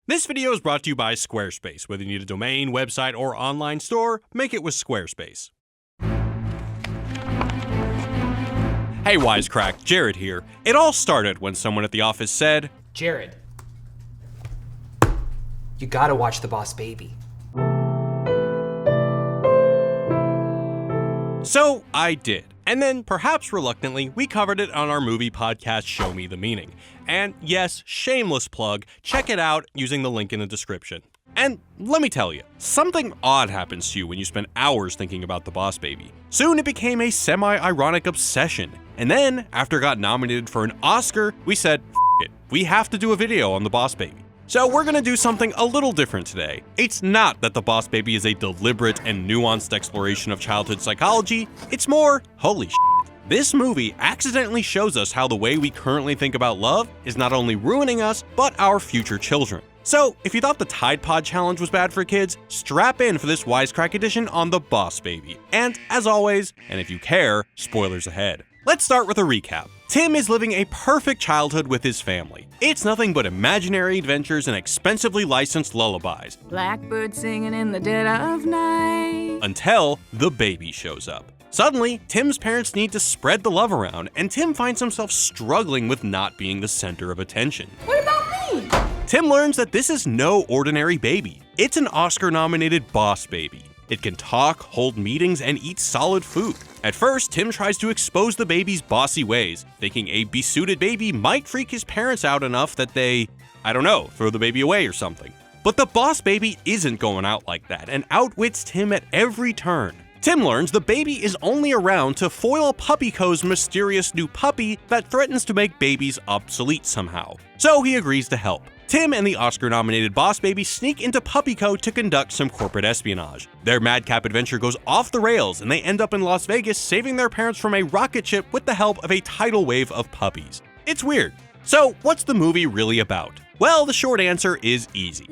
This video is brought to you by Squarespace. Whether you need a domain, website, or online store, make it with Squarespace. Hey Wisecrack, Jared here. It all started when someone at the office said, Jared, you gotta watch The Boss Baby. So I did. And then, perhaps reluctantly, we covered it on our movie podcast Show Me the Meaning. And yes, shameless plug, check it out using the link in the description. And let me tell you, something odd happens to you when you spend hours thinking about The Boss Baby. Soon it became a semi-ironic obsession. And then, after it got nominated for an Oscar, we said, F it, we have to do a video on The Boss Baby. So we're gonna do something a little different today. It's not that The Boss Baby is a deliberate and nuanced exploration of childhood psychology, it's more, holy shit. This movie accidentally shows us how the way we currently think about love is not only ruining us, but our future children. So, if you thought the Tide Pod challenge was bad for kids, strap in for this Wisecrack edition on The Boss Baby. And, as always, and if you care, spoilers ahead. Let's start with a recap. Tim is living a perfect childhood with his family. It's nothing but imaginary adventures and expensively licensed lullabies. Blackbird singing in the dead of night. Until the baby shows up. Suddenly, Tim's parents need to spread the love around, and Tim finds himself struggling with not being the center of attention. What about me? Tim learns that this is no ordinary baby. It's an Oscar-nominated boss baby. It can talk, hold meetings, and eat solid food. At first, Tim tries to expose the baby's bossy ways, thinking a besuited baby might freak his parents out enough that they, throw the baby away or something. But the boss baby isn't going out like that and outwits Tim at every turn. Tim learns the baby is only around to foil Puppyco's mysterious new puppy that threatens to make babies obsolete somehow. So he agrees to help. Tim and the Oscar-nominated Boss Baby sneak into Puppyco to conduct some corporate espionage. Their madcap adventure goes off the rails and they end up in Las Vegas saving their parents from a rocket ship with the help of a tidal wave of puppies. It's weird. So, what's the movie really about? Well, the short answer is easy.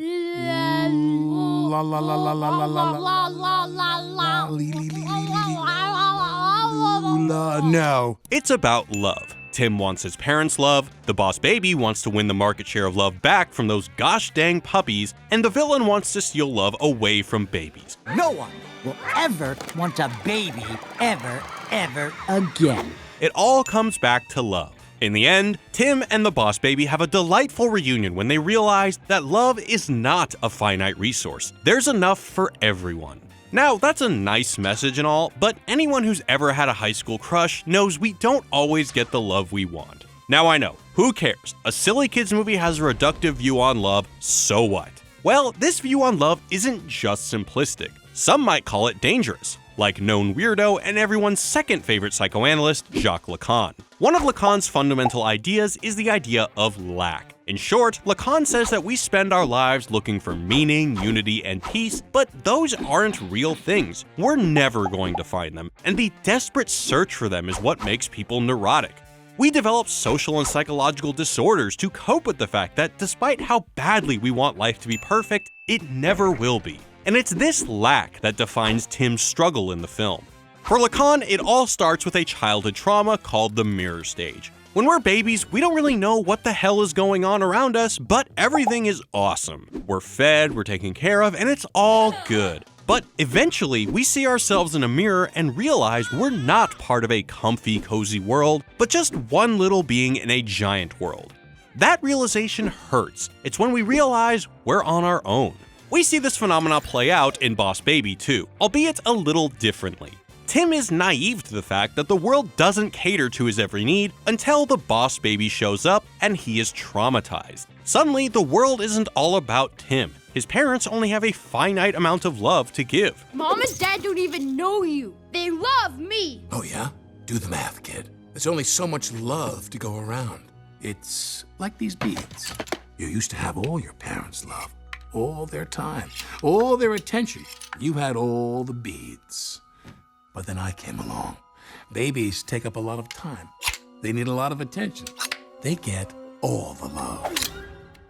No. It's about love. Tim wants his parents' love, the Boss Baby wants to win the market share of love back from those gosh dang puppies, and the villain wants to steal love away from babies. No one will ever want a baby ever again. It all comes back to love. In the end, Tim and the Boss Baby have a delightful reunion when they realize that love is not a finite resource. There's enough for everyone. Now, that's a nice message and all, but anyone who's ever had a high school crush knows we don't always get the love we want. Now I know, who cares? A silly kids movie has a reductive view on love, so what? Well, this view on love isn't just simplistic. Some might call it dangerous, like known weirdo and everyone's second favorite psychoanalyst, Jacques Lacan. One of Lacan's fundamental ideas is the idea of lack. In short, Lacan says that we spend our lives looking for meaning, unity, and peace, but those aren't real things. We're never going to find them, and the desperate search for them is what makes people neurotic. We develop social and psychological disorders to cope with the fact that despite how badly we want life to be perfect, it never will be. And it's this lack that defines Tim's struggle in the film. For Lacan, it all starts with a childhood trauma called the mirror stage. When we're babies, we don't really know what the hell is going on around us, but everything is awesome. We're fed, we're taken care of, and it's all good. But eventually, we see ourselves in a mirror and realize we're not part of a comfy, cozy world, but just one little being in a giant world. That realization hurts. It's when we realize we're on our own. We see this phenomena play out in Boss Baby too, albeit a little differently. Tim is naive to the fact that the world doesn't cater to his every need until the Boss Baby shows up and he is traumatized. Suddenly, the world isn't all about Tim. His parents only have a finite amount of love to give. Mom and Dad don't even know you. They love me. Oh yeah? Do the math, kid. There's only so much love to go around. It's like these beads. You used to have all your parents' love, all their time, all their attention. You had all the beads. But then I came along. Babies take up a lot of time. They need a lot of attention. They get all the love.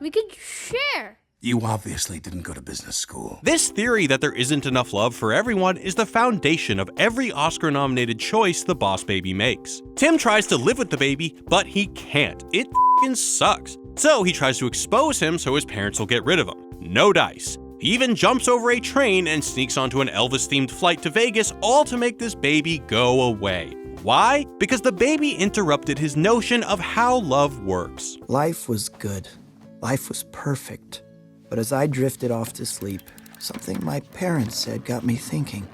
We could share. You obviously didn't go to business school. This theory that there isn't enough love for everyone is the foundation of every Oscar-nominated choice the Boss Baby makes. Tim tries to live with the baby, but he can't. It f***ing sucks. So he tries to expose him so his parents will get rid of him. No dice. He even jumps over a train and sneaks onto an Elvis-themed flight to Vegas, all to make this baby go away. Why? Because the baby interrupted his notion of how love works. Life was good. Life was perfect. But as I drifted off to sleep, something my parents said got me thinking.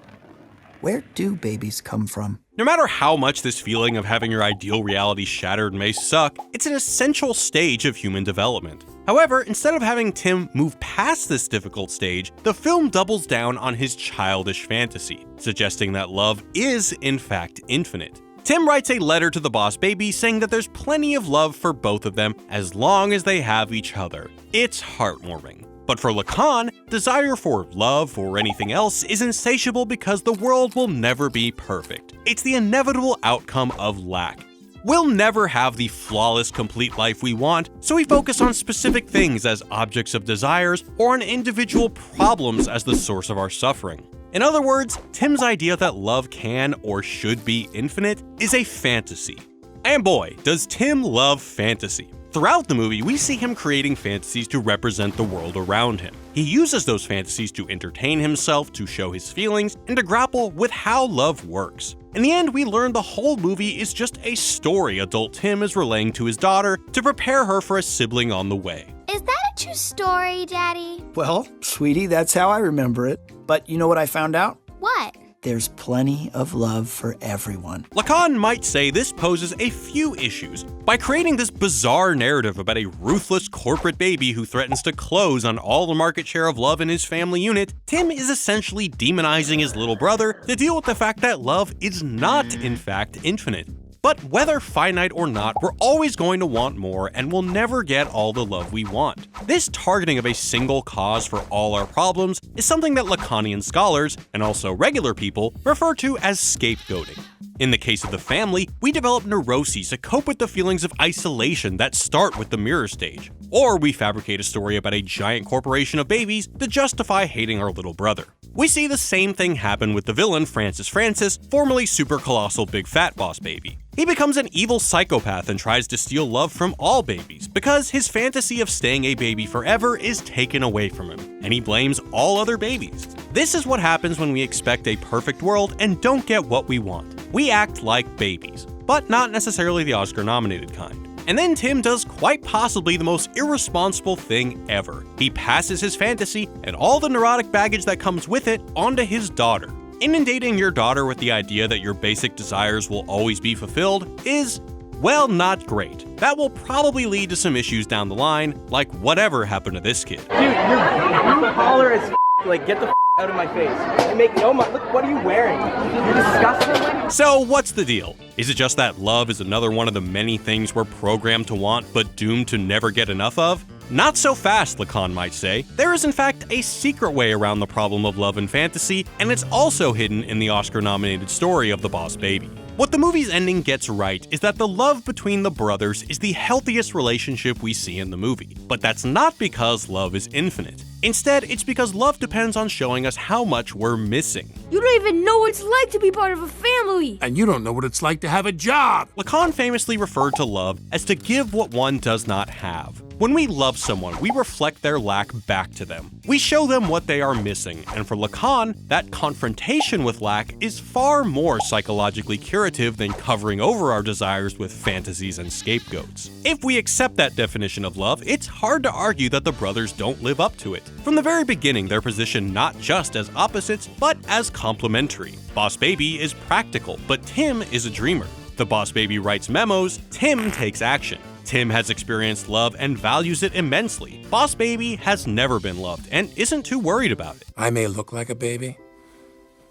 Where do babies come from? No matter how much this feeling of having your ideal reality shattered may suck, it's an essential stage of human development. However, instead of having Tim move past this difficult stage, the film doubles down on his childish fantasy, suggesting that love is, in fact, infinite. Tim writes a letter to the boss baby saying that there's plenty of love for both of them as long as they have each other. It's heartwarming. But for Lacan, desire for love or anything else is insatiable because the world will never be perfect. It's the inevitable outcome of lack. We'll never have the flawless, complete life we want, so we focus on specific things as objects of desires or on individual problems as the source of our suffering. In other words, Tim's idea that love can or should be infinite is a fantasy. And boy, does Tim love fantasy. Throughout the movie, we see him creating fantasies to represent the world around him. He uses those fantasies to entertain himself, to show his feelings, and to grapple with how love works. In the end, we learn the whole movie is just a story adult Tim is relaying to his daughter to prepare her for a sibling on the way. Is that a true story, Daddy? Well, sweetie, that's how I remember it. But you know what I found out? What? There's plenty of love for everyone. Lacan might say this poses a few issues. By creating this bizarre narrative about a ruthless corporate baby who threatens to close on all the market share of love in his family unit, Tim is essentially demonizing his little brother to deal with the fact that love is not, in fact, infinite. But whether finite or not, we're always going to want more and we'll never get all the love we want. This targeting of a single cause for all our problems is something that Lacanian scholars, and also regular people, refer to as scapegoating. In the case of the family, we develop neuroses to cope with the feelings of isolation that start with the mirror stage. Or we fabricate a story about a giant corporation of babies to justify hating our little brother. We see the same thing happen with the villain Francis, formerly Super Colossal Big Fat Boss Baby. He becomes an evil psychopath and tries to steal love from all babies because his fantasy of staying a baby forever is taken away from him, and he blames all other babies. This is what happens when we expect a perfect world and don't get what we want. We act like babies, but not necessarily the Oscar-nominated kind. And then Tim does quite possibly the most irresponsible thing ever. He passes his fantasy and all the neurotic baggage that comes with it onto his daughter. Inundating your daughter with the idea that your basic desires will always be fulfilled is, well, not great. That will probably lead to some issues down the line, like whatever happened to this kid. Dude, you're blue collar as like, get the out of my face. You make no money. Look, what are you wearing? You're disgusting. So what's the deal? Is it just that love is another one of the many things we're programmed to want but doomed to never get enough of? Not so fast, Lacan might say. There is in fact a secret way around the problem of love and fantasy, and it's also hidden in the Oscar-nominated story of the Boss Baby. What the movie's ending gets right is that the love between the brothers is the healthiest relationship we see in the movie. But that's not because love is infinite. Instead, it's because love depends on showing us how much we're missing. You don't even know what it's like to be part of a family. And you don't know what it's like to have a job. Lacan famously referred to love as to give what one does not have. When we love someone, we reflect their lack back to them. We show them what they are missing, and for Lacan, that confrontation with lack is far more psychologically curative than covering over our desires with fantasies and scapegoats. If we accept that definition of love, it's hard to argue that the brothers don't live up to it. From the very beginning, they're positioned not just as opposites, but as complementary. Boss Baby is practical, but Tim is a dreamer. The Boss Baby writes memos, Tim takes action. Tim has experienced love and values it immensely. Boss Baby has never been loved and isn't too worried about it. I may look like a baby,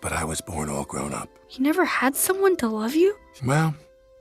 but I was born all grown up. You never had someone to love you? Well,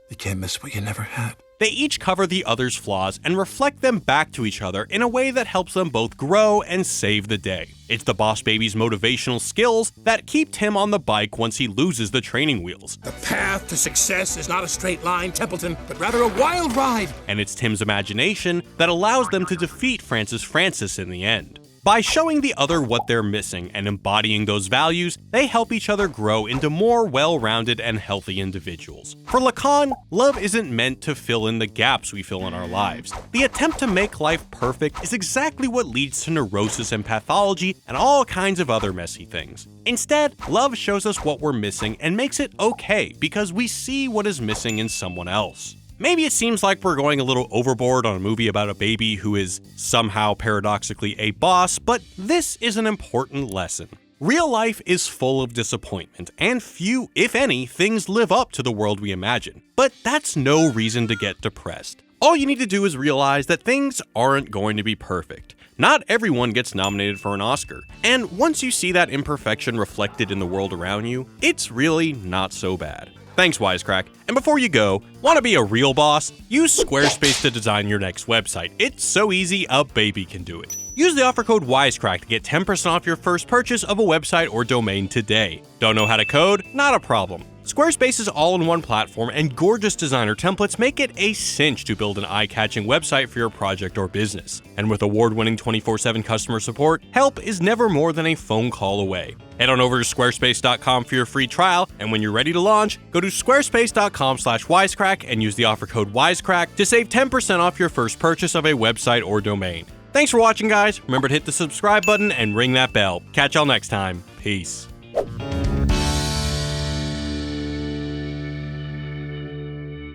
you can't miss what you never had. They each cover the other's flaws and reflect them back to each other in a way that helps them both grow and save the day. It's the Boss Baby's motivational skills that keep Tim on the bike once he loses the training wheels. The path to success is not a straight line, Templeton, but rather a wild ride. And it's Tim's imagination that allows them to defeat Francis in the end. By showing the other what they're missing and embodying those values, they help each other grow into more well-rounded and healthy individuals. For Lacan, love isn't meant to fill in the gaps we fill in our lives. The attempt to make life perfect is exactly what leads to neurosis and pathology and all kinds of other messy things. Instead, love shows us what we're missing and makes it okay because we see what is missing in someone else. Maybe it seems like we're going a little overboard on a movie about a baby who is somehow paradoxically a boss, but this is an important lesson. Real life is full of disappointment, and few, if any, things live up to the world we imagine. But that's no reason to get depressed. All you need to do is realize that things aren't going to be perfect. Not everyone gets nominated for an Oscar, and once you see that imperfection reflected in the world around you, it's really not so bad. Thanks, Wisecrack. And before you go, want to be a real boss? Use Squarespace to design your next website. It's so easy, a baby can do it. Use the offer code Wisecrack to get 10% off your first purchase of a website or domain today. Don't know how to code? Not a problem. Squarespace's all-in-one platform and gorgeous designer templates make it a cinch to build an eye-catching website for your project or business. And with award-winning 24/7 customer support, help is never more than a phone call away. Head on over to squarespace.com for your free trial, and when you're ready to launch, go to squarespace.com/wisecrack and use the offer code Wisecrack to save 10% off your first purchase of a website or domain. Thanks for watching, guys. Remember to hit the subscribe button and ring that bell. Catch y'all next time. Peace.